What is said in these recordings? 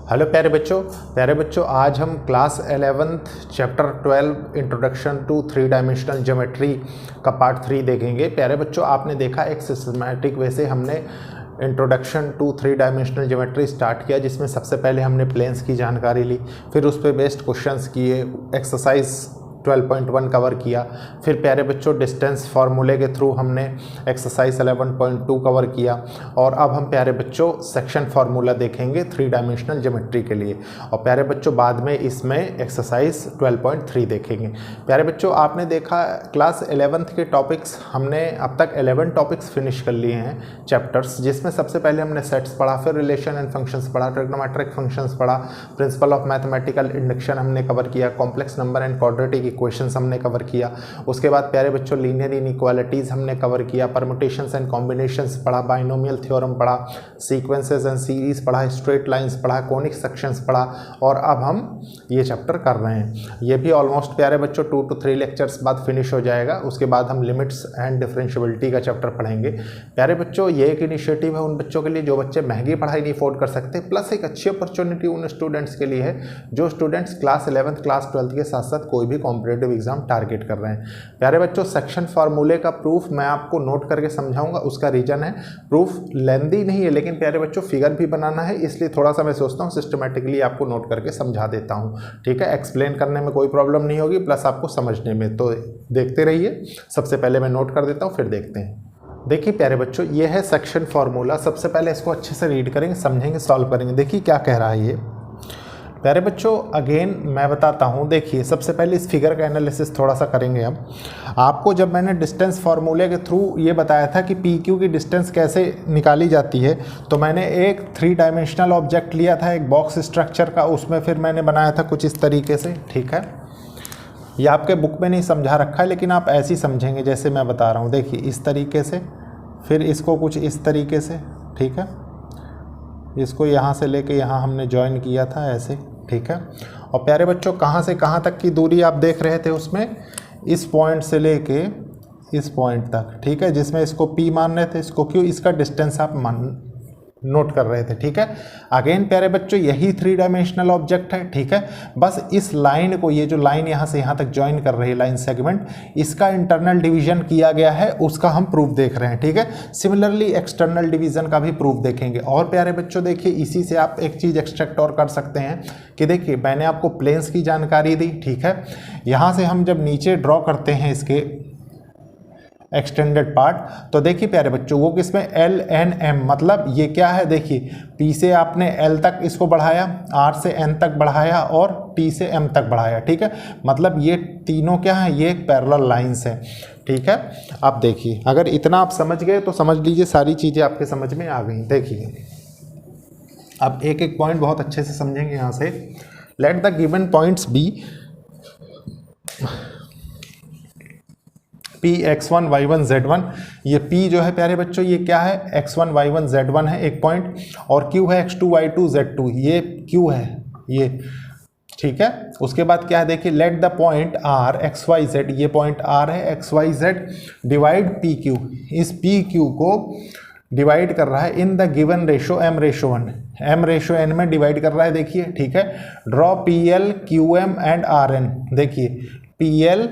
Hello प्यारे बच्चों आज हम class 11th chapter 12 introduction to 3 dimensional geometry का पार्ट 3 देखेंगे। प्यारे बच्चों आपने देखा एक सिस्टमैटिक वे से हमने introduction to 3 dimensional geometry start किया, जिसमें सबसे पहले हमने प्लेन्स की जानकारी ली, फिर उस पर बेस्ड क्वेश्चंस किए, एक्सरसाइज 12.1 कवर किया, फिर प्यारे बच्चों डिस्टेंस फार्मूले के थ्रू हमने एक्सरसाइज 11.2 कवर किया और अब हम प्यारे बच्चों सेक्शन फार्मूला देखेंगे 3 डायमेंशनल ज्योमेट्री के लिए। और प्यारे बच्चों बाद में इसमें एक्सरसाइज 12.3 देखेंगे। प्यारे बच्चों आपने देखा क्लास 11th के टॉपिक्स हमने अब तक 11 टॉपिक्स फिनिश कर लिए हैं चैप्टर्स, जिसमें सबसे पहले हमने सेट्स पढ़ा, फिर रिलेशन एंड फंक्शंस पढ़ा, ट्रिग्नोमेट्रिक फंक्शंस पढ़ा, प्रिंसिपल ऑफ मैथमेटिकल इंडक्शन हमने कवर किया, complex number and quadratic equations हमने कवर किया। उसके बाद प्यारे बच्चों लीनियर इनइक्वालिटीज़ हमने कवर किया, परमुटेशंस एंड कॉम्बिनेशंस पढ़ा, बाइनोमियल थ्योरम पढ़ा, सीक्वेंसेस एंड सीरीज पढ़ा, स्ट्रेट लाइंस पढ़ा, कोनिक सेक्शंस पढ़ा और अब हम ये चैप्टर कर रहे हैं। ये भी ऑलमोस्ट प्यारे बच्चों 2 to 3 लेक्चर्स बाद फिनिश हो जाएगा। उसके बाद हम लिमिट्स एंड डिफरेंशियबिलिटी का चैप्टर पढ़ेंगे। प्यारे बच्चों ये एक इनिशिएटिव है उन बच्चों के लिए जो बच्चे महंगी पढ़ाई नहीं अफोर्ड कर सकते, प्लस एक अच्छी अपॉर्चुनिटी उन स्टूडेंट्स के लिए है जो students class 11th class 12th के साथ साथ कोई भी कॉम्पिटिटिव एग्जाम टारगेट कर रहे हैं। प्यारे बच्चों सेक्शन फार्मूले का प्रूफ मैं आपको नोट करके समझाऊंगा। उसका रीजन है प्रूफ लेंदी नहीं है, लेकिन प्यारे बच्चों फिगर भी बनाना है, इसलिए थोड़ा सा मैं सोचता हूँ सिस्टमेटिकली आपको नोट करके समझा देता हूँ। ठीक है, एक्सप्लेन करने में कोई प्रॉब्लम नहीं होगी, प्लस आपको समझने में। तो देखते रहिए। सबसे पहले मैं नोट कर देता हूँ, फिर देखते हैं। देखिए प्यारे बच्चों ये है सेक्शन फार्मूला। सबसे पहले इसको अच्छे से रीड करेंगे, समझेंगे, सॉल्व करेंगे। देखिए क्या कह रहा है ये। प्यारे बच्चों अगेन मैं बताता हूँ। देखिए सबसे पहले इस फिगर का एनालिसिस थोड़ा सा करेंगे हम। आपको जब मैंने डिस्टेंस फार्मूले के थ्रू ये बताया था कि पी क्यू की डिस्टेंस कैसे निकाली जाती है, तो मैंने एक 3 डायमेंशनल ऑब्जेक्ट लिया था, एक बॉक्स स्ट्रक्चर का, उसमें फिर मैंने बनाया था कुछ इस तरीके से। ठीक है, ये आपके बुक में नहीं समझा रखा है, लेकिन आप ऐसे ही समझेंगे जैसे मैं बता रहा हूँ। देखिए इस तरीके से, फिर इसको कुछ इस तरीके से। ठीक है, इसको यहाँ से लेके यहाँ हमने ज्वाइन किया था ऐसे। ठीक है, और प्यारे बच्चों कहाँ से कहाँ तक की दूरी आप देख रहे थे उसमें, इस पॉइंट से लेके इस पॉइंट तक। ठीक है, जिसमें इसको P मान रहे थे, इसको Q, इसका डिस्टेंस आप नोट कर रहे थे। ठीक है, अगेन प्यारे बच्चों यही 3 डायमेंशनल ऑब्जेक्ट है। ठीक है, बस इस लाइन को, ये जो लाइन यहाँ से यहाँ तक ज्वाइन कर रही है लाइन सेगमेंट, इसका इंटरनल डिवीजन किया गया है, उसका हम प्रूफ देख रहे हैं। ठीक है, सिमिलरली एक्सटर्नल डिवीजन का भी प्रूफ देखेंगे। और प्यारे बच्चों देखिए इसी से आप एक चीज़ एक्सट्रैक्ट और कर सकते हैं कि देखिए मैंने आपको प्लेन्स की जानकारी दी। ठीक है, यहाँ से हम जब नीचे ड्रॉ करते हैं इसके एक्सटेंडेड पार्ट, तो देखिए प्यारे बच्चों वो किसमें L N M, मतलब ये क्या है, देखिए P से आपने L तक इसको बढ़ाया, R से N तक बढ़ाया और T से M तक बढ़ाया। ठीक है, मतलब ये तीनों क्या है, ये एक पैरेलल लाइंस है। ठीक है, अब देखिए अगर इतना आप समझ गए तो समझ लीजिए सारी चीज़ें आपके समझ में आ गई। देखिए अब एक एक पॉइंट बहुत अच्छे से समझेंगे यहाँ से। Let the given points be P x1 y1 z1। ये P जो है प्यारे बच्चों ये क्या है, x1 y1 z1 है एक पॉइंट, और Q है x2 y2 z2, ये Q है ये। ठीक है, उसके बाद क्या है देखिए, let the point r x y z, ये पॉइंट r है x y z, divide P Q, इस पी क्यू को डिवाइड कर रहा है in the given ratio m/1, m/n में डिवाइड कर रहा है। देखिए ठीक है, draw PL QM and RN। देखिए PL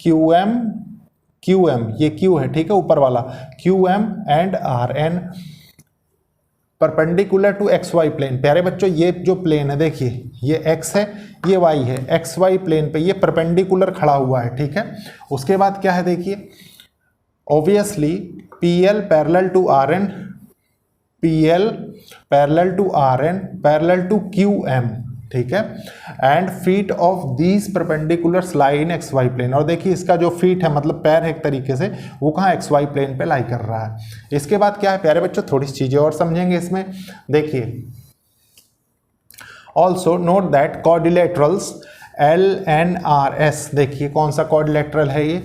QM ये Q है। ठीक है, ऊपर वाला QM and RN perpendicular to XY plane. प्यारे बच्चों ये जो प्लेन है देखिए, ये X है ये Y है, XY प्लेन पे ये परपेंडिकुलर खड़ा हुआ है। ठीक है, उसके बाद क्या है देखिए, obviously PL parallel to RN, PL parallel to RN parallel to QM। ठीक है, and feet of these perpendiculars lie in XY plane. और देखिए इसका जो फीट है मतलब पैर है एक तरीके से, वो कहाँ XY प्लेन पे लाई कर रहा है। इसके बाद क्या है प्यारे बच्चों, थोड़ी सी चीजें और समझेंगे इसमें। देखिए also note that quadrilaterals LNRS, देखिए कौन सा क्वाड्रिलेटरल है ये,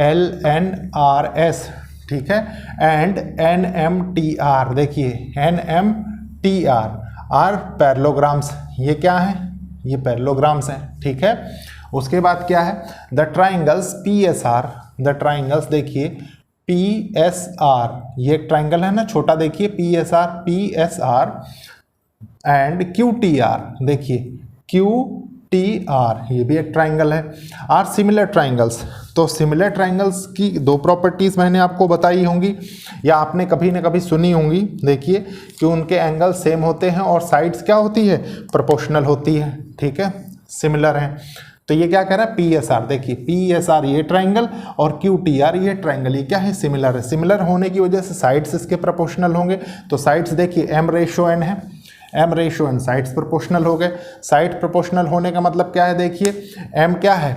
LNRS। ठीक है, एंड NMTR, देखिए NMTR आर पैरेललोग्राम्स। ये क्या है, ये पैरेललोग्राम्स हैं। ठीक है, उसके बाद क्या है, the triangles PSR, the triangles देखिए PSR, ये ट्राइंगल है ना छोटा, देखिए PSR and Q T R, देखिए क्यू टी आर ये भी एक ट्राइंगल है, आर सिमिलर ट्राइंगल्स। तो सिमिलर ट्राइंगल्स की दो प्रॉपर्टीज़ मैंने आपको बताई होंगी या आपने कभी ना कभी सुनी होंगी। देखिए कि उनके एंगल सेम होते हैं और साइड्स क्या होती है, प्रोपोर्शनल होती है, ठीक है, सिमिलर हैं। तो ये क्या कह रहा है, पी एस आर, देखिए पी एस आर ये ट्राइंगल और क्यू टी आर ये ट्राइंगल, ये क्या है, सिमिलर है। सिमिलर होने की वजह से साइड्स इसके प्रोपोर्शनल होंगे। तो साइड्स देखिए एम रेशो एन है, m ratio n, sides proportional हो गए। साइड प्रोपोर्शनल होने का मतलब क्या है, देखिए एम क्या है,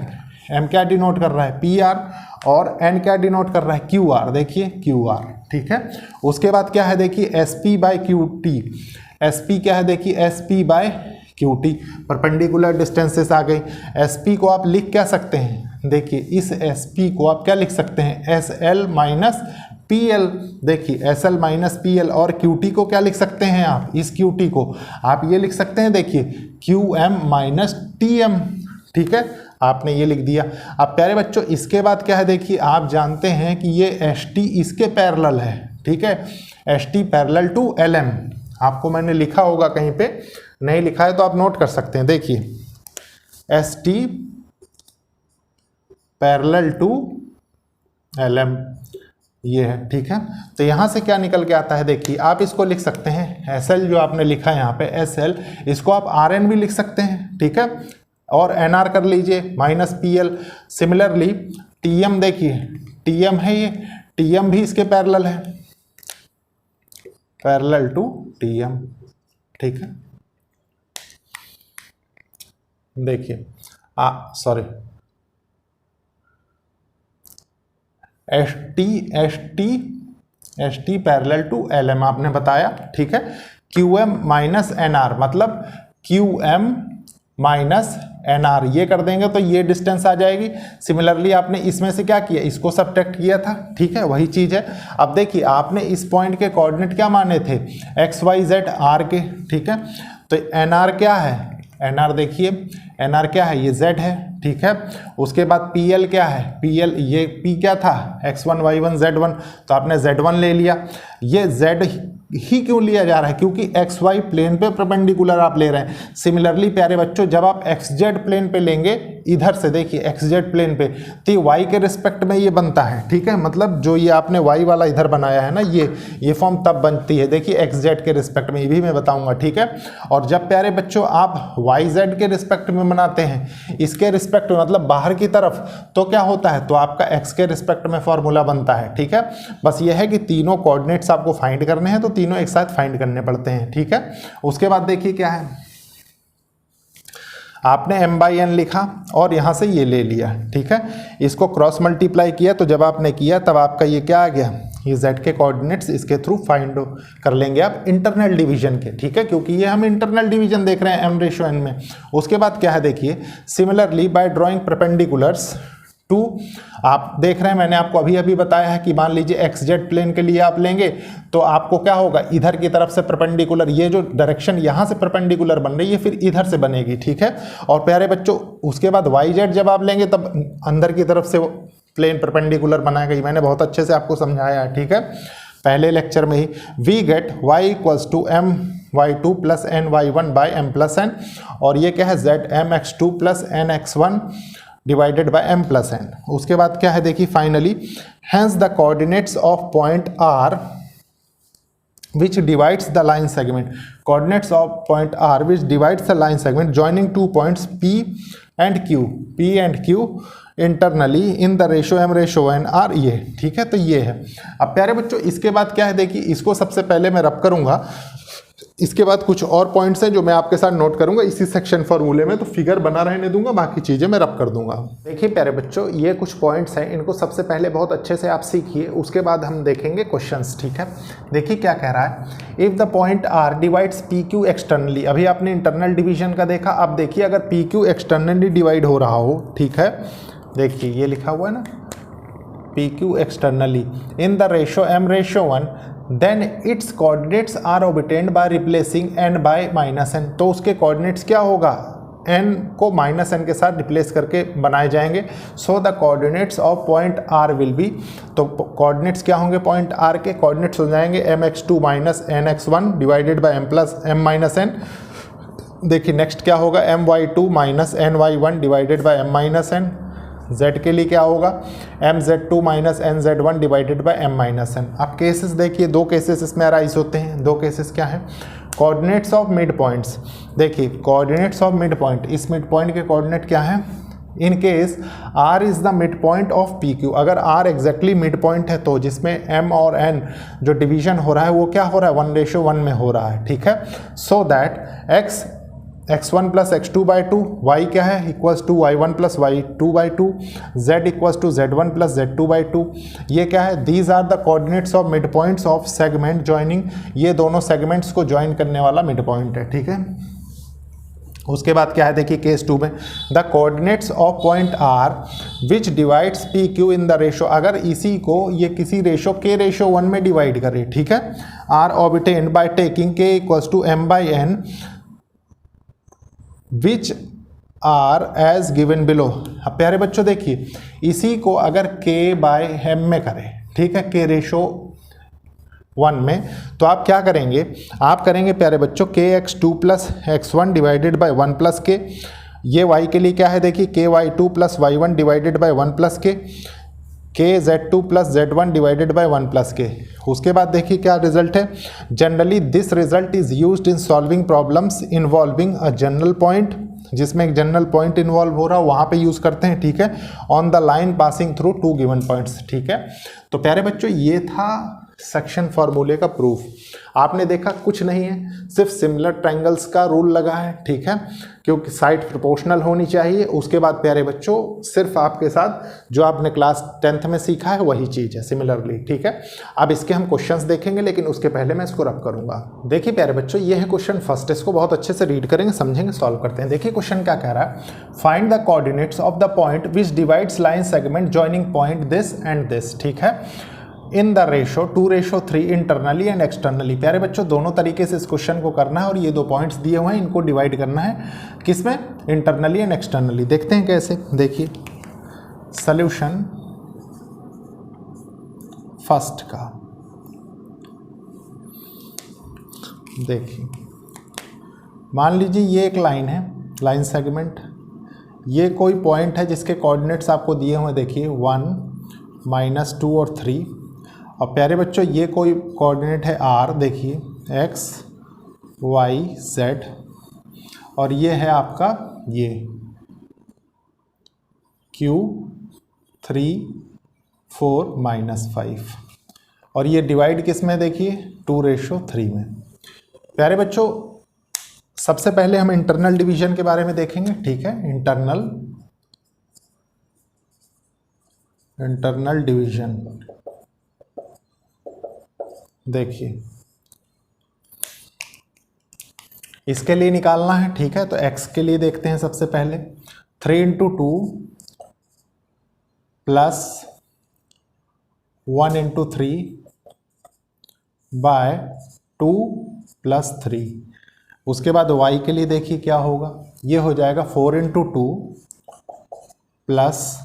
एम क्या डिनोट कर रहा है, पी आर, और एन क्या डिनोट कर रहा है, क्यू आर, देखिए क्यू आर, ठीक है। उसके बाद क्या है, देखिए S P by Q T, S P क्या है, देखिए S P by Q T, perpendicular distances आ गई। एस पी को आप लिख क्या सकते हैं, देखिए इस एस पी को आप क्या लिख सकते हैं, S L minus P L, देखिए S L minus P L. और क्यू टी को क्या लिख सकते हैं आप, इस क्यू टी को आप ये लिख सकते हैं, देखिए Q M minus T M, ठीक है, आपने ये लिख दिया। अब प्यारे बच्चों इसके बाद क्या है, देखिए आप जानते हैं कि ये एस टी इसके पैरेलल है, ठीक है, S T parallel to L M, आपको मैंने लिखा होगा कहीं पे, नहीं लिखा है तो आप नोट कर सकते हैं। देखिए S T parallel to L M ये है, ठीक है। तो यहाँ से क्या निकल के आता है, देखिए आप इसको लिख सकते हैं एस एल, जो आपने लिखा है यहाँ पे एस एल, इसको आप आर एन भी लिख सकते हैं, ठीक है, और एन आर कर लीजिए minus P L. Similarly T M, देखिए टी एम है, ये टी एम भी इसके पैरेलल है, पैरेलल टू टी एम, ठीक है। देखिए sorry, S T parallel to L M आपने बताया, ठीक है। Q M minus N R, मतलब Q M minus N R, ये कर देंगे तो ये डिस्टेंस आ जाएगी। सिमिलरली आपने इसमें से क्या किया, इसको सब्ट्रैक्ट किया था, ठीक है, वही चीज़ है। अब देखिए आपने इस पॉइंट के कोऑर्डिनेट क्या माने थे, एक्स वाई जेड आर के, ठीक है। तो एन आर क्या है, एन आर देखिए एन आर क्या है, ये z है, ठीक है। उसके बाद पी एल क्या है, पी एल, ये p क्या था, x1 y1 z1, तो आपने z1 ले लिया। ये z ही क्यों लिया जा रहा है, क्योंकि एक्स वाई प्लेन पे परपेंडिकुलर आप ले रहे हैं। सिमिलरली प्यारे बच्चों जब आप एक्स जेड प्लेन पे लेंगे, इधर से देखिए एक्स जेड प्लेन पे, तो ये वाई के रिस्पेक्ट में ये बनता है, ठीक है, मतलब जो ये आपने वाई वाला इधर बनाया है ना, ये फॉर्म तब बनती है, देखिए एक्स जेड के रिस्पेक्ट में, ये भी मैं बताऊंगा, ठीक है। और जब प्यारे बच्चों आप वाई जेड के रिस्पेक्ट में बनाते हैं, इसके रिस्पेक्ट में मतलब बाहर की तरफ, तो क्या होता है, तो आपका एक्स के रिस्पेक्ट में फॉर्मूला बनता है, ठीक है। बस ये है कि तीनों कोऑर्डिनेट्स आपको फाइंड करने हैं, तो तीनों एक साथ फाइंड करने पड़ते हैं, ठीक है। उसके बाद देखिए क्या है, आपने m बाई एन लिखा और यहां से ये ले लिया, ठीक है, इसको क्रॉस मल्टीप्लाई किया, तो जब आपने किया तब आपका ये क्या आ गया, ये z के कोऑर्डिनेट्स इसके थ्रू फाइंड कर लेंगे आप इंटरनल डिवीजन के, ठीक है, क्योंकि ये हम इंटरनल डिवीजन देख रहे हैं m रेशो n में। उसके बाद क्या है देखिए, similarly by drawing perpendiculars to, आप देख रहे हैं मैंने आपको अभी अभी बताया है कि मान लीजिए एक्स जेड प्लेन के लिए आप लेंगे तो आपको क्या होगा, इधर की तरफ से परपेंडिकुलर, ये जो डायरेक्शन यहाँ से परपेंडिकुलर बन रही है फिर इधर से बनेगी, ठीक है। और प्यारे बच्चों उसके बाद वाई जेड जब आप लेंगे तब अंदर की तरफ से प्लेन परपेंडिकुलर बनाएगा, ये मैंने बहुत अच्छे से आपको समझाया है, ठीक है, पहले लेक्चर में ही। We get Y equals to M Y two plus N Y one by M plus N, और ये क्या है Z M X two plus N X one divided by m plus n। उसके बाद क्या है देखिए finally, hence the coordinates of point r which divides the line segment, coordinates of point r which divides the line segment joining two points p and q internally in the ratio m ratio n r, ये ठीक है। तो ये है। अब प्यारे बच्चों इसके बाद क्या है देखिए, इसको सबसे पहले मैं रब करूंगा, इसके बाद कुछ और पॉइंट्स हैं जो मैं आपके साथ नोट करूंगा इसी सेक्शन फॉर्मूले में, तो फिगर बना रहने दूंगा, बाकी चीजें मैं रब कर दूंगा। देखिए प्यारे बच्चों ये कुछ पॉइंट्स हैं, इनको सबसे पहले बहुत अच्छे से आप सीखिए, उसके बाद हम देखेंगे क्वेश्चंस, ठीक है। देखिए क्या कह रहा है, if the point R divides P Q externally, अभी आपने इंटरनल डिवीजन का देखा, अब देखिए अगर पी क्यू एक्सटर्नली डिवाइड हो रहा हो, ठीक है, देखिए ये लिखा हुआ है ना, P Q externally in the ratio m ratio 1, then its coordinates are obtained by replacing n by minus n। तो उसके कोऑर्डिनेट्स क्या होगा, n को -n के साथ रिप्लेस करके बनाए जाएंगे। So the coordinates of point r will be, तो कोऑर्डिनेट्स क्या होंगे पॉइंट r के? कोऑर्डिनेट्स हो जाएंगे mx2 - nx1 divided by m+m-n। देखिए नेक्स्ट क्या होगा, my2 - ny1 divided by m-n। z के लिए क्या होगा, mz2 - nz1 divided by m-n। अब केसेस देखिए, दो केसेस इसमें अराइज होते हैं। दो केसेस क्या हैं? Coordinates of mid points. देखिए कोऑर्डिनेट्स ऑफ मिड पॉइंट, इस मिड पॉइंट के कोऑर्डिनेट क्या हैं? In case r is the mid point of PQ, अगर r एग्जैक्टली मिड पॉइंट है तो जिसमें m और n जो डिवीजन हो रहा है वो क्या हो रहा है, 1:1 में हो रहा है, ठीक है। So that x1 + x2/2, y क्या है, equals to y1 + y2/2, z equals to z1 + z2/2। ये क्या है, these are the coordinates of mid points of segment joining, ये दोनों सेगमेंट्स को ज्वाइन करने वाला मिड पॉइंट है, ठीक है। उसके बाद क्या है, देखिए केस 2 में the coordinates of point r which divides PQ in the ratio, अगर इसी को ये किसी रेशो k/1 में डिवाइड करे, ठीक है, r obtained by taking k equals to m/n which are as given below. अब प्यारे बच्चों देखिए, इसी को अगर k/m में करें, ठीक है, k/1 में, तो आप क्या करेंगे, आप करेंगे प्यारे बच्चों kx2 + x1 divided by 1 + k। ये y के लिए क्या है, देखिए ky2 + y1 divided by 1 + k, kz2 + z1 divided by 1 + k। उसके बाद देखिए क्या रिजल्ट है, generally this result is used in solving problems involving a general point, जिसमें एक जनरल पॉइंट इन्वॉल्व हो रहा है वहाँ पे यूज़ करते हैं, ठीक है, on the line passing through 2 given points, ठीक है। तो प्यारे बच्चों ये था सेक्शन फॉर्मूले का प्रूफ। आपने देखा कुछ नहीं है, सिर्फ सिमिलर ट्रायंगल्स का रूल लगा है, ठीक है, क्योंकि साइड प्रोपोर्शनल होनी चाहिए। उसके बाद प्यारे बच्चों सिर्फ आपके साथ जो आपने क्लास 10th में सीखा है वही चीज़ है सिमिलरली, ठीक है। अब इसके हम क्वेश्चंस देखेंगे, लेकिन उसके पहले मैं इसको रब करूंगा। देखिए प्यारे बच्चों ये है क्वेश्चन फर्स्ट, इसको बहुत अच्छे से रीड करेंगे, समझेंगे, सॉल्व करते हैं। देखिए क्वेश्चन क्या कह रहा है, find the coordinates of the point which divides line segment joining point this and this, ठीक है, इन the ratio 2:3 internally and externally. प्यारे बच्चों दोनों तरीके से इस क्वेश्चन को करना है, और ये 2 पॉइंट्स दिए हुए हैं, इनको डिवाइड करना है किसमें, इंटरनली एंड एक्सटर्नली। देखते हैं कैसे, देखिए सॉल्यूशन फर्स्ट का, देखिए मान लीजिए ये एक लाइन है, लाइन सेगमेंट, ये कोई पॉइंट है जिसके कोऑर्डिनेट्स आपको दिए हुए, देखिए 1, -2 और 3। और प्यारे बच्चों ये कोई कोऑर्डिनेट है r, देखिए x, y, z, और ये है आपका ये q 3, 4, -5, और ये डिवाइड किस में, देखिए 2:3 में। प्यारे बच्चों सबसे पहले हम इंटरनल डिवीजन के बारे में देखेंगे, ठीक है, इंटरनल डिवीजन। देखिए इसके लिए निकालना है, ठीक है, तो x के लिए देखते हैं सबसे पहले, 3 × 2 + 1 × 3 / 2 + 3। उसके बाद y के लिए देखिए क्या होगा, ये हो जाएगा 4 × 2 +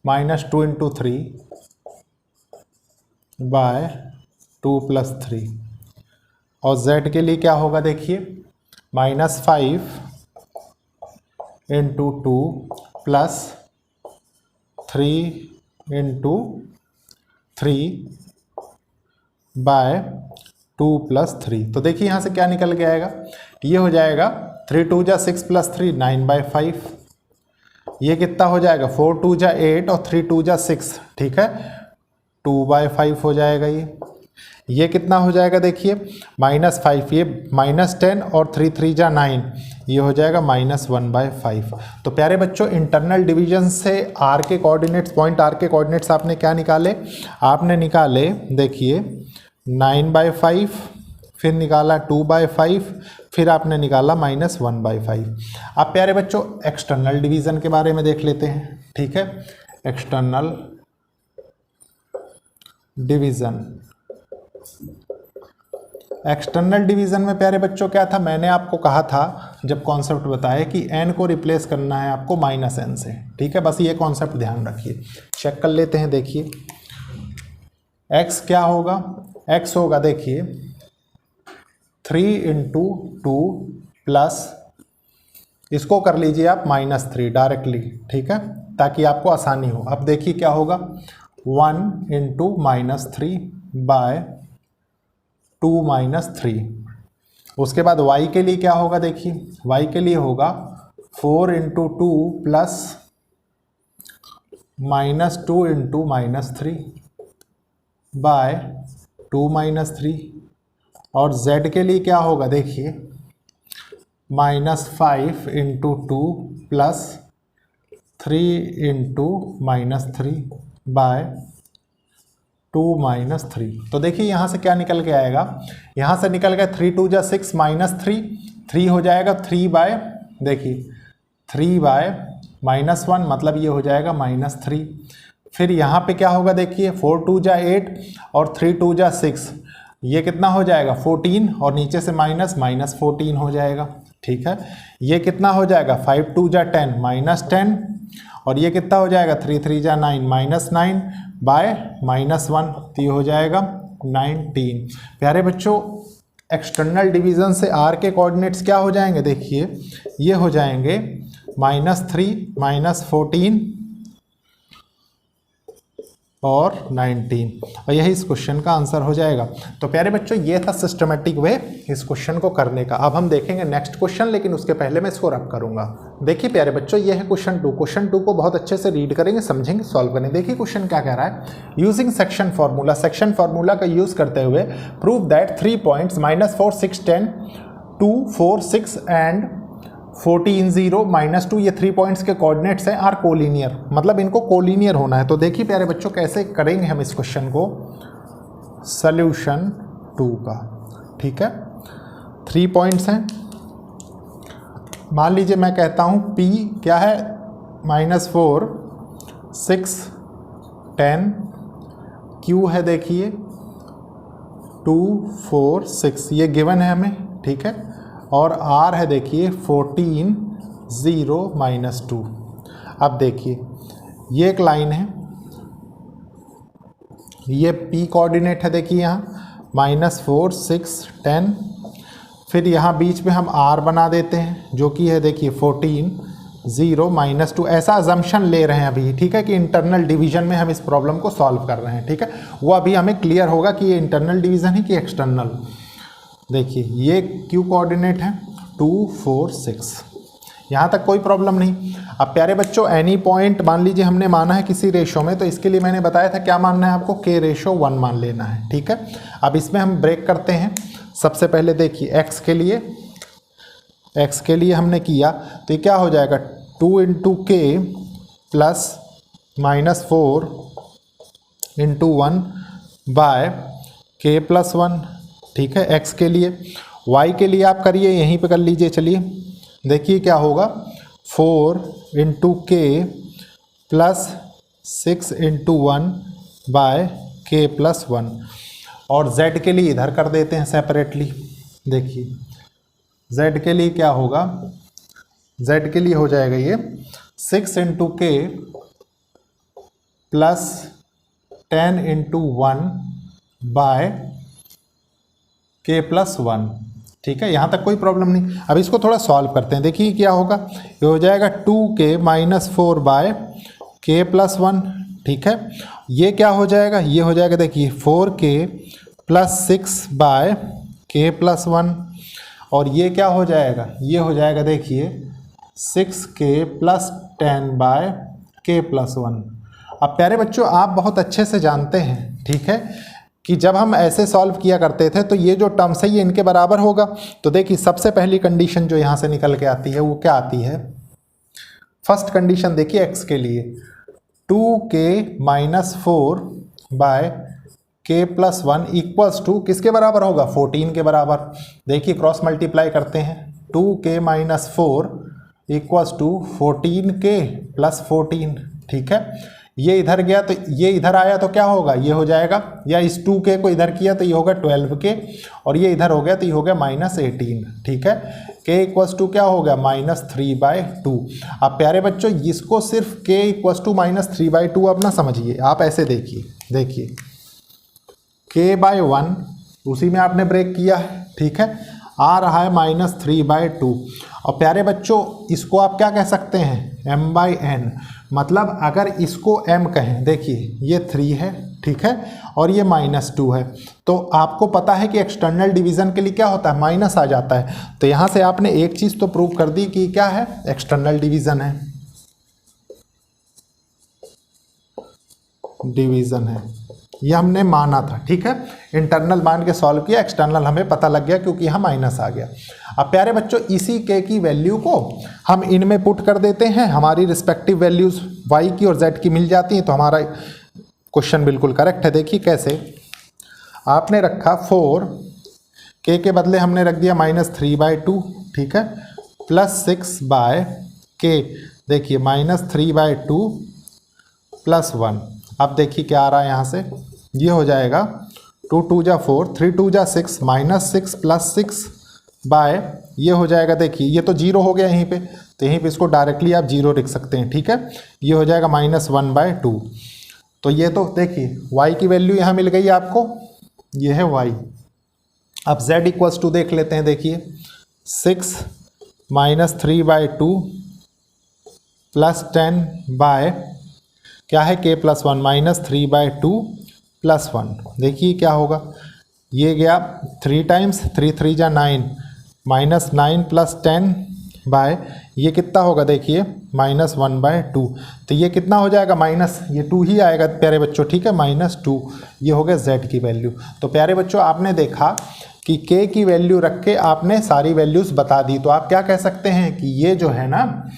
-2 × 3 / 2 + 3। और z के लिए क्या होगा, देखिए -5 × 2 + 3 × 3 / 2 + 3। तो देखिए यहाँ से क्या निकल के आएगा, ये हो जाएगा 3 × 2 = 6 + 3 9/5। ये कितना हो जाएगा, 4 × 2 = 8 और 3 × 2 = 6, ठीक है, 2/5 हो जाएगा। ये कितना हो जाएगा, देखिए -5, ये -10 और 3 × 3 = 9, ये हो जाएगा -1/5। तो प्यारे बच्चों इंटरनल डिवीजन से r के कोऑर्डिनेट्स, पॉइंट r के कोऑर्डिनेट्स आपने क्या निकाले, आपने निकाले देखिए 9/5, फिर निकाला 2/5, फिर आपने निकाला -1/5। अब प्यारे बच्चों एक्सटर्नल डिवीज़न के बारे में देख लेते हैं, ठीक है, एक्सटर्नल डिवीज़न। एक्सटर्नल डिवीज़न में प्यारे बच्चों क्या था, मैंने आपको कहा था जब कॉन्सेप्ट बताए कि n को रिप्लेस करना है आपको -n से, ठीक है। बस ये कॉन्सेप्ट ध्यान रखिए। चेक कर लेते हैं, देखिए x क्या होगा, x होगा देखिए 3 × 2 प्लस, इसको कर लीजिए आप -3 डायरेक्टली, ठीक है, ताकि आपको आसानी हो। अब देखिए क्या होगा 1 × -3 बाय 2 - 3। उसके बाद y के लिए क्या होगा, देखिए y के लिए होगा 4 × 2 प्लस -2 × -3 बाय 2 - 3। और z के लिए क्या होगा, देखिए -5 × 2 प्लस 3 × -3 बाय 2 - 3। तो देखिए यहाँ से क्या निकल के आएगा, यहाँ से निकल गया 3 × 2 = 6 -3, 3 हो जाएगा 3 बाय, देखिए 3 बाय -1, मतलब ये हो जाएगा -3। फिर यहाँ पे क्या होगा, देखिए 4 × 2 = 8 और 3 × 2 = 6, ये कितना हो जाएगा 14, और नीचे से -14 हो जाएगा, ठीक है। ये कितना हो जाएगा 5 × 2 = 10 -10, और ये कितना हो जाएगा 3 × 3 = 9 -9 बाय -1, तो ये हो जाएगा 19। प्यारे बच्चों, एक्सटर्नल डिवीज़न से r के कोऑर्डिनेट्स क्या हो जाएंगे, देखिए ये हो जाएंगे -3 -14 और 19, और यही इस क्वेश्चन का आंसर हो जाएगा। तो प्यारे बच्चों, ये था सिस्टमेटिक वे इस क्वेश्चन को करने का। अब हम देखेंगे नेक्स्ट क्वेश्चन, लेकिन उसके पहले मैं इसको रब करूंगा। देखिए प्यारे बच्चों, ये है क्वेश्चन 2। क्वेश्चन 2 को बहुत अच्छे से रीड करेंगे, समझेंगे, सॉल्व करेंगे। देखिए क्वेश्चन क्या कह रहा है, using section formula, section formula का यूज करते हुए प्रूव दैट 3 पॉइंट्स -4 6 10 2 4 6 एंड 14 0 -2, ये 3 पॉइंट्स के कोऑर्डिनेट्स हैं, आर कोलिनियर, मतलब इनको कोलिनियर होना है। तो देखिए प्यारे बच्चों, कैसे करेंगे हम इस क्वेश्चन को, सॉल्यूशन 2 का, ठीक है। 3 पॉइंट्स हैं, मान लीजिए मैं कहता हूँ P क्या है, -4 6 10, Q है देखिए 2 4 6, ये गिवन है हमें, ठीक है, और R है देखिए 14 0 -2। अब देखिए ये एक लाइन है, ये P कोऑर्डिनेट है, देखिए यहाँ -4 6 10, फिर यहाँ बीच में हम R बना देते हैं जो कि है देखिए 14 0 -2। ऐसा अजम्पशन ले रहे हैं अभी, ठीक है, कि इंटरनल डिवीजन में हम इस प्रॉब्लम को सॉल्व कर रहे हैं, ठीक है। वो अभी हमें क्लियर होगा कि ये इंटरनल डिवीजन है कि एक्सटर्नल। देखिए ये Q कोऑर्डिनेट है 2 4 6, यहाँ तक कोई प्रॉब्लम नहीं। अब प्यारे बच्चों, एनी पॉइंट मान लीजिए हमने माना है किसी रेशो में, तो इसके लिए मैंने बताया था क्या मानना है आपको, K/1 मान लेना है, ठीक है। अब इसमें हम ब्रेक करते हैं। सबसे पहले देखिए x के लिए हमने किया, तो ये क्या हो जाएगा 2 × K प्लस -4 × 1 बाय K + 1, ठीक है, x के लिए। y के लिए आप करिए, यहीं पे कर लीजिए, चलिए देखिए क्या होगा 4 × K प्लस 6 × 1 बाय K + 1, और z के लिए इधर कर देते हैं सेपरेटली। देखिए z के लिए क्या होगा, z के लिए हो जाएगा ये 6 × K प्लस 10 × 1 बाय K + 1, ठीक है, यहाँ तक कोई प्रॉब्लम नहीं। अब इसको थोड़ा सॉल्व करते हैं। देखिए क्या होगा, ये हो जाएगा 2K - 4 बाय K + 1, ठीक है। ये क्या हो जाएगा, ये हो जाएगा देखिए 4K प्लस 6 बाय K + 1, और ये क्या हो जाएगा, ये हो जाएगा देखिए 6K प्लस 10 बाय K + 1। अब प्यारे बच्चों, आप बहुत अच्छे से जानते हैं, ठीक है, कि जब हम ऐसे सॉल्व किया करते थे तो ये जो टर्म्स है ये इनके बराबर होगा। तो देखिए सबसे पहली कंडीशन जो यहाँ से निकल के आती है वो क्या आती है, फर्स्ट कंडीशन देखिए x के लिए 2K - 4 bye K + 1 equals to किसके बराबर होगा, 14 के बराबर। देखिए क्रॉस मल्टीप्लाई करते हैं, 2K - 4 इक्वल्स टू 14K + 14, ठीक है। ये इधर गया तो ये इधर आया तो क्या होगा, ये हो जाएगा, या इस 2k को इधर किया तो ये होगा 12k, और ये इधर हो गया तो ये हो गया -18। ठीक है, k इक्वस टू क्या हो गया -3/2। अब प्यारे बच्चों इसको सिर्फ k इक्वस टू -3/2 अब ना समझिए, आप ऐसे देखिए k/1 उसी में आपने ब्रेक किया है, ठीक है, आ रहा है -3/2। और प्यारे बच्चों इसको आप क्या कह सकते हैं m/n, मतलब अगर इसको m कहें, देखिए ये 3 है, ठीक है, और ये -2 है, तो आपको पता है कि एक्सटर्नल डिवीज़न के लिए क्या होता है, माइनस आ जाता है। तो यहाँ से आपने एक चीज़ तो प्रूव कर दी कि क्या है, एक्सटर्नल डिवीज़न है, ये हमने माना था। ठीक है, इंटरनल मान के सॉल्व किया, एक्सटर्नल हमें पता लग गया क्योंकि यहाँ माइनस आ गया। अब प्यारे बच्चों इसी k की वैल्यू को हम इनमें पुट कर देते हैं, हमारी रिस्पेक्टिव वैल्यूज y की और z की मिल जाती हैं, तो हमारा क्वेश्चन बिल्कुल करेक्ट है। देखिए कैसे, आपने रखा 4, k के बदले हमने रख दिया -3/2, ठीक है, +6/k, देखिए -3/2 +1। अब देखिए क्या आ रहा है यहाँ से, ये हो जाएगा 2 2 जा 4, 3 2 जा 6, -6 + 6 बाय, ये हो जाएगा, देखिए ये तो 0 हो गया यहीं पे, तो यहीं पे इसको डायरेक्टली आप 0 लिख सकते हैं। ठीक है, ये हो जाएगा -1/2। तो ये तो देखिए y की वैल्यू यहाँ मिल गई आपको, ये है y। अब z इक्वल्स टू देख लेते हैं, देखिए 6 -3/2 +10 बाय क्या है k + 1 -3/2 +1। देखिए क्या होगा, ये गया 3 टाइम्स, 3 3 जा 9, -9 + 10 बाय ये कितना होगा, देखिए -1/2। तो ये कितना हो जाएगा, ये 2 ही आएगा प्यारे बच्चों। ठीक है, -2, ये हो गया z की वैल्यू। तो प्यारे बच्चों आपने देखा कि k की वैल्यू रख के आपने सारी वैल्यूज़ बता दी। तो आप क्या कह सकते हैं कि ये जो है ना,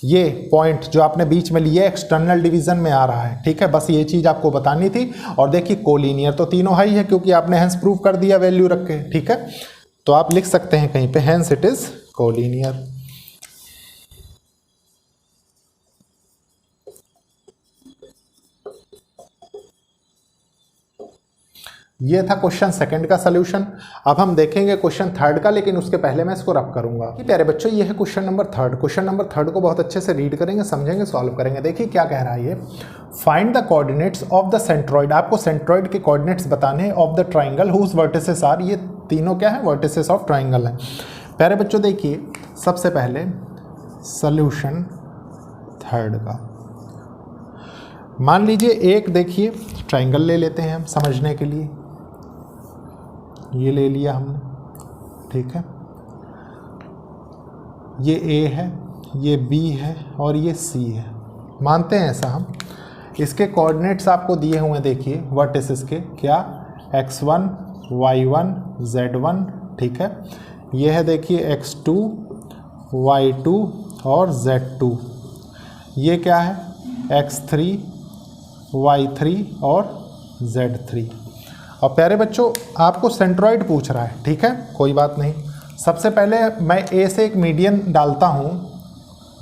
ये पॉइंट जो आपने बीच में लिए एक्सटर्नल डिवीजन में आ रहा है। ठीक है, बस ये चीज़ आपको बतानी थी। और देखिए कोलिनियर तो तीनों हाई है क्योंकि आपने हेंस प्रूव कर दिया वैल्यू रख के। ठीक है, तो आप लिख सकते हैं कहीं पे हेंस इट इज कोलिनियर। ये था क्वेश्चन सेकंड का सलूशन। अब हम देखेंगे क्वेश्चन थर्ड का, लेकिन उसके पहले मैं इसको रब करूंगा। प्यारे बच्चों ये है question number third. Question number third को बहुत अच्छे से रीड करेंगे, समझेंगे, सॉल्व करेंगे। देखिए क्या कह रहा है ये, find the coordinates of the centroid. आपको सेंट्रॉइड के कोऑर्डिनेट्स बताने हैं of the triangle whose vertices are, ये तीनों क्या है, वर्टिसेस ऑफ ट्राइंगल है। प्यारे बच्चों देखिए सबसे पहले सल्यूशन थर्ड का, मान लीजिए एक देखिए ट्राइंगल ले लेते हैं हम समझने के लिए, ये ले लिया हमने। ठीक है, ये A है, ये B है और ये C है, मानते हैं ऐसा हम। इसके कोऑर्डिनेट्स आपको दिए हुए हैं, देखिए वर्टिसेस के, क्या, x1 y1 z1। ठीक है, ये है देखिए x2 y2 और z2। ये क्या है, x3 y3 और z3। और प्यारे बच्चों आपको सेंट्रॉइड पूछ रहा है। ठीक है, कोई बात नहीं, सबसे पहले मैं A से एक मीडियन डालता हूँ।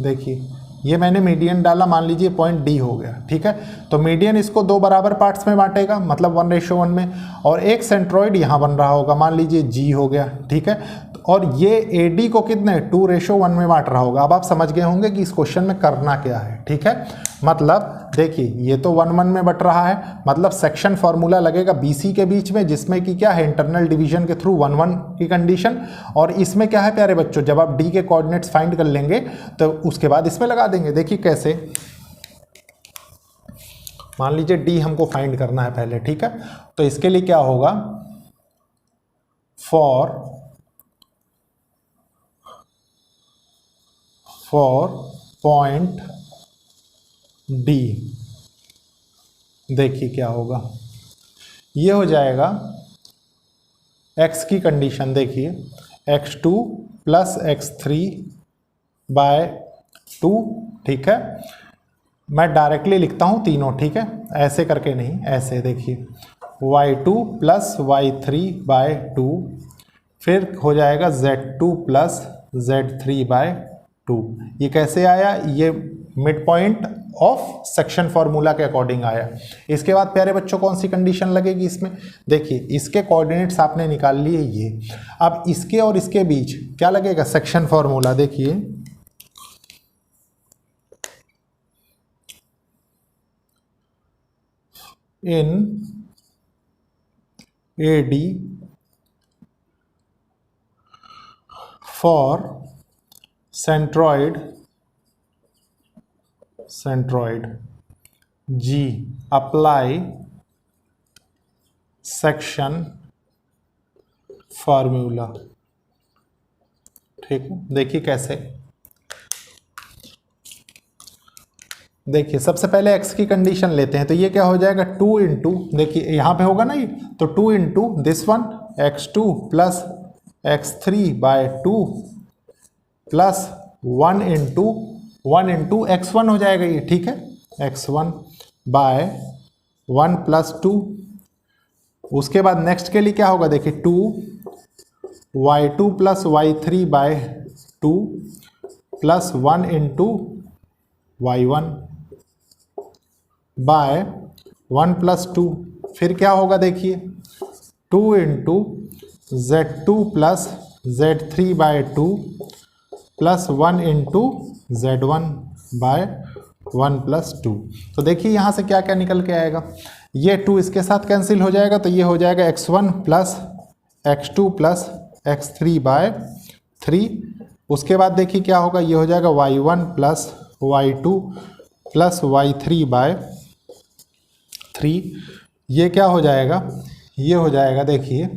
देखिए ये मैंने मीडियन डाला, मान लीजिए पॉइंट D हो गया। ठीक है, तो मीडियन इसको 2 बराबर पार्ट्स में बांटेगा, मतलब 1:1 में, और एक सेंट्रॉइड यहाँ बन रहा होगा, मान लीजिए G हो गया। ठीक है, और ये AD को कितने 2:1 में बांट रहा होगा। अब आप समझ गए होंगे कि इस क्वेश्चन में करना क्या है। ठीक है, मतलब देखिए ये तो 1:1 में बट रहा है, मतलब सेक्शन फॉर्मूला लगेगा BC के बीच में, जिसमें कि क्या है, इंटरनल डिवीजन के थ्रू 1:1 की कंडीशन। और इसमें क्या है प्यारे बच्चों, जब आप D के कोऑर्डिनेट्स फाइंड कर लेंगे तो उसके बाद इसमें लगा देंगे। देखिए कैसे, मान लीजिए D हमको फाइंड करना है पहले। ठीक है, तो इसके लिए क्या होगा, फॉर पॉइंट D, देखिए क्या होगा, ये हो जाएगा x की कंडीशन, देखिए x2 + x3/2। ठीक है, मैं डायरेक्टली लिखता हूँ तीनों। ठीक है, ऐसे करके नहीं, ऐसे देखिए y2 + y3/2, फिर हो जाएगा z2 + z3/2। ये कैसे आया, ये mid point of section formula के अकॉर्डिंग आया। इसके बाद प्यारे बच्चों कौन सी कंडीशन लगेगी इसमें, देखिए इसके कोऑर्डिनेट्स आपने निकाल लिए ये, अब इसके और इसके बीच क्या लगेगा, सेक्शन फॉर्मूला। देखिए इन AD for centroid G apply section formula. ठीक है, देखिए कैसे, देखिए सबसे पहले x की कंडीशन लेते हैं, तो ये क्या हो जाएगा 2 इंटू, देखिए यहाँ पे होगा ना ये, तो 2 into this one x2 plus x3 by 2 plus 1 into x1 हो जाएगा ये, ठीक है, x1 बाय 1 प्लस 2। उसके बाद नेक्स्ट के लिए क्या होगा, देखिए 2y2 plus y3 by 2 plus 1 into y1 by 1 plus 2। फिर क्या होगा, देखिए 2 इंटू z2 plus z3 by 2 plus 1 into z1 by 1 plus 2। तो देखिए यहाँ से क्या क्या निकल के आएगा, ये 2 इसके साथ कैंसिल हो जाएगा, तो ये हो जाएगा x1 plus x2 plus x3 bye 3। उसके बाद देखिए क्या होगा, ये हो जाएगा y1 plus y2 plus y3 bye 3। ये क्या हो जाएगा, ये हो जाएगा देखिए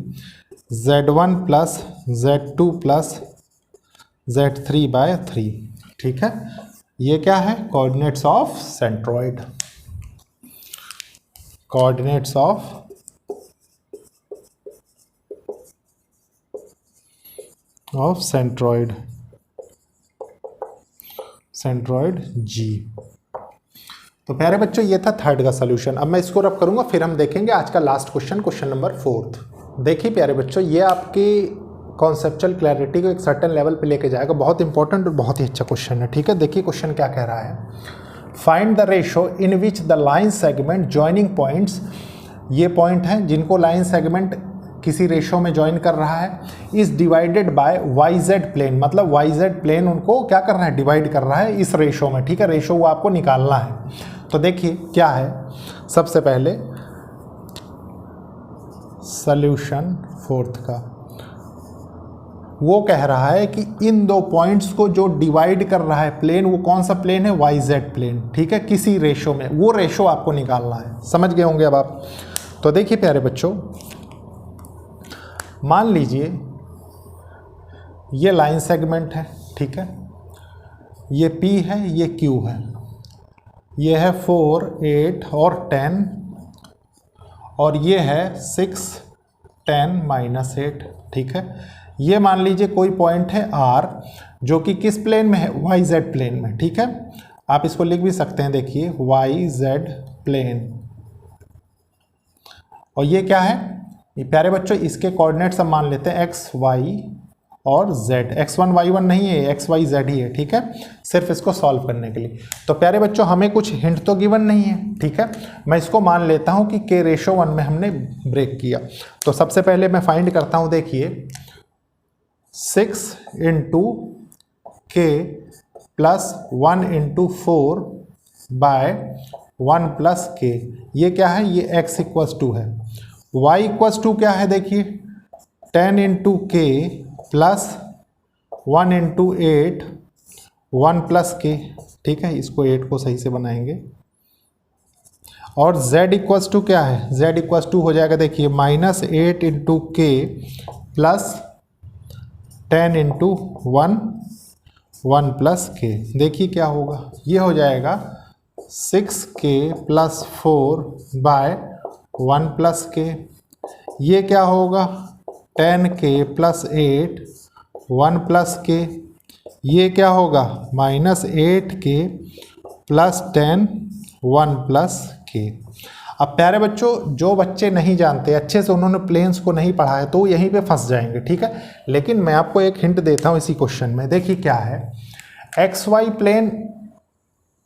z1 plus z2 plus z3 bye 3। ठीक है, ये क्या है, coordinates of centroid, coordinates of centroid G। तो प्यारे बच्चों ये था थर्ड का सोल्यूशन। अब मैं इसको रब करूंगा, फिर हम देखेंगे आज का लास्ट क्वेश्चन, क्वेश्चन नंबर 4। देखिए प्यारे बच्चों, ये आपकी कॉन्सेप्चुअल क्लैरिटी को एक सर्टेन लेवल पे लेके जाएगा, बहुत इंपॉर्टेंट और बहुत ही अच्छा क्वेश्चन है। ठीक है, देखिए क्वेश्चन क्या कह रहा है, find the ratio in which the line segment joining points, ये पॉइंट हैं जिनको लाइन सेगमेंट किसी रेशो में ज्वाइन कर रहा है, is divided by YZ plane, मतलब YZ प्लेन उनको क्या कर रहा है, डिवाइड कर रहा है इस रेशो में। ठीक है, रेशो वो आपको निकालना है। तो देखिए क्या है, सबसे पहले सॉल्यूशन फोर्थ का, वो कह रहा है कि इन दो पॉइंट्स को जो डिवाइड कर रहा है प्लेन, वो कौन सा प्लेन है, YZ प्लेन। ठीक है, किसी रेशो में, वो रेशो आपको निकालना है। समझ गए होंगे अब आप। तो देखिए प्यारे बच्चों, मान लीजिए ये लाइन सेगमेंट है, ठीक है, ये P है, ये Q है, ये है 4, 8 और 10, और ये है 6, 10, -8। ठीक है, ये मान लीजिए कोई पॉइंट है R जो कि किस प्लेन में है, YZ प्लेन में। ठीक है, आप इसको लिख भी सकते हैं, देखिए YZ प्लेन। और ये क्या है, ये प्यारे बच्चों इसके कोऑर्डिनेट्स हम मान लेते हैं x, y और z, x1 y1 नहीं है, x y z ही है। ठीक है, सिर्फ इसको सॉल्व करने के लिए। तो प्यारे बच्चों हमें कुछ हिंट तो गिवन नहीं है। ठीक है, मैं इसको मान लेता हूं कि k/1 में हमने ब्रेक किया। तो सबसे पहले मैं फाइंड करता हूं, देखिए 6 into k plus 1 into 4 by 1 plus k। ये क्या है, ये x = है, y = क्या है, देखिए 10 into k plus 1 into 8, 1 plus k। ठीक है, इसको 8 को सही से बनाएंगे। और z = क्या है, z = हो जाएगा, देखिए -8 into k plus 10 into 1, 1 plus k। देखिए क्या होगा, ये हो जाएगा 6k plus 4 by 1 plus k। ये क्या होगा, 10k प्लस 8, 1 प्लस k। ये क्या होगा, -8k प्लस 10, 1 प्लस k। अब प्यारे बच्चों, जो बच्चे नहीं जानते अच्छे से, उन्होंने प्लेन्स को नहीं पढ़ा है, तो यहीं पे फंस जाएंगे। ठीक है, लेकिन मैं आपको एक हिंट देता हूँ इसी क्वेश्चन में। देखिए क्या है, XY प्लेन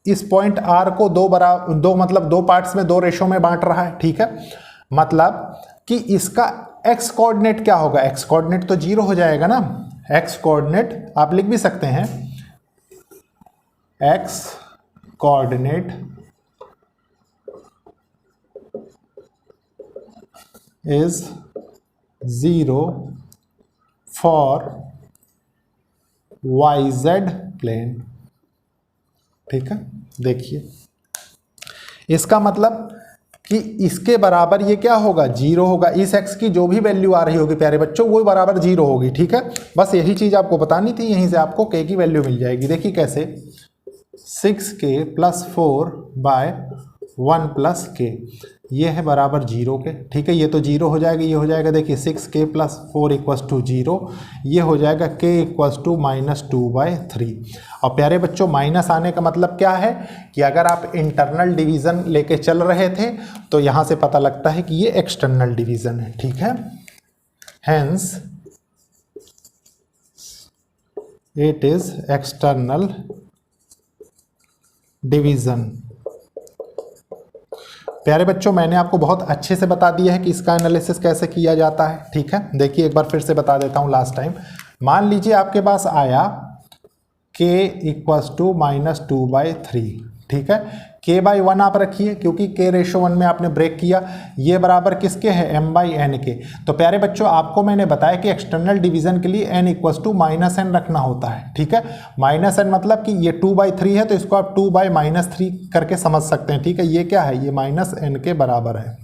इस पॉइंट R को दो पार्ट्स में, दो रेशो में बांट रहा है, ठीक है। मतलब कि इसका x कोऑर्डिनेट क्या होगा, x कोऑर्डिनेट तो 0 हो जाएगा ना। x कोऑर्डिनेट आप लिख भी सकते हैं, x coordinate is 0 for YZ plane, ठीक है। देखिए इसका मतलब कि इसके बराबर ये क्या होगा, 0 होगा। इस x की जो भी वैल्यू आ रही होगी प्यारे बच्चों वो बराबर 0 होगी, ठीक है। बस यही चीज आपको बतानी थी, यहीं से आपको k की वैल्यू मिल जाएगी। देखिए कैसे, 6k + 4/1 + k, ये है बराबर 0 के, ठीक है। ये तो 0 हो जाएगा, ये हो जाएगा, देखिए 6k + 4 = 0, ये हो जाएगा k = -2/3। और प्यारे बच्चों माइनस आने का मतलब क्या है कि अगर आप इंटरनल डिवीज़न लेके चल रहे थे तो यहाँ से पता लगता है कि ये एक्सटर्नल डिवीज़न है, ठीक है। Hence it is external division. प्यारे बच्चों मैंने आपको बहुत अच्छे से बता दिया है कि इसका एनालिसिस कैसे किया जाता है, ठीक है। देखिए एक बार फिर से बता देता हूँ लास्ट टाइम। मान लीजिए आपके पास आया k = -2/3, ठीक है। k/1 आप रखिए क्योंकि k/1 में आपने ब्रेक किया, ये बराबर किसके है, m/n के। तो प्यारे बच्चों आपको मैंने बताया कि एक्सटर्नल डिवीजन के लिए n = -n रखना होता है, ठीक है। -n मतलब कि ये 2/3 है तो इसको आप 2/-3 करके समझ सकते हैं, ठीक है। ये क्या है, ये -n के बराबर है।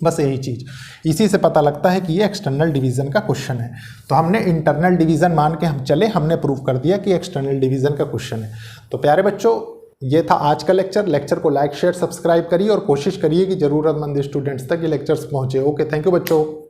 बस यही चीज़, इसी से पता लगता है कि ये एक्सटर्नल डिवीज़न का क्वेश्चन है। तो हमने इंटरनल डिवीज़न मान के हम चले, हमने प्रूव कर दिया कि एक्सटर्नल डिवीज़न का क्वेश्चन है। तो प्यारे बच्चों ये था आज का लेक्चर को लाइक शेयर सब्सक्राइब करिए और कोशिश करिए कि ज़रूरतमंद स्टूडेंट्स तक ये लेक्चर्स पहुँचे। ओके, थैंक यू बच्चों।